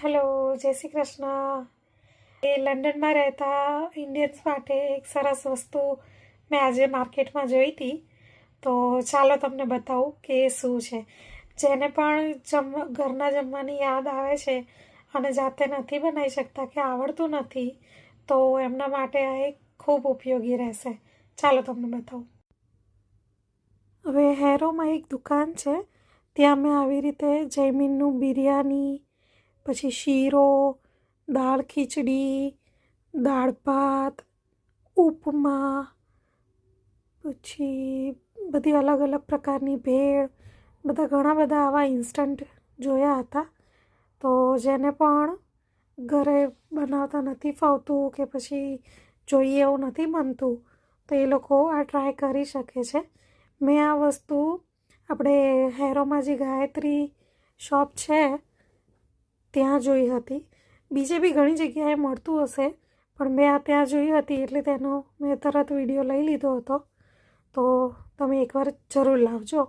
Hello, જય શ્રી કૃષ્ણ. લંડનમાં રહેતા ઇન્ડિયન્સ માટે એક સરસ વસ્તુ મેં આજે માર્કેટમાં જોઈ હતી, તો ચાલો તમને બતાવું કે શું છે. જેને પણ ઘરના જમવાની યાદ આવે છે અને જાતે નથી બનાવી શકતા કે આવડતું નથી, તો એમના માટે આ એક ખૂબ ઉપયોગી રહેશે. ચાલો તમને બતાવું. હવે હેરોમાં એક દુકાન છે, ત્યાં મેં આવી રીતે જૈમિનનું બિરયાની, પછી શીરો, દાળ ખીચડી, દાળ ભાત, ઉપમા, પછી બધી અલગ અલગ પ્રકારની ભેળ, ઘણા બધા આવા ઇન્સ્ટન્ટ જોયા હતા. તો જેને પણ ઘરે બનાવતા નથી ફાવતું કે પછી જોઈએ એવું નથી બનતું, તો એ લોકો આ ટ્રાય કરી શકે છે. મેં આ વસ્તુ આપણે હેરોમાં જે ગાયત્રી શોપ છે ત્યાં જોઈ હતી. બીજે બી ઘણી જગ્યાએ મળતું હશે, પણ મેં આ ત્યાં જોઈ હતી એટલે તેનો મેં તરત વિડીયો લઈ લીધો હતો. તો તમે એકવાર જરૂર લાવજો.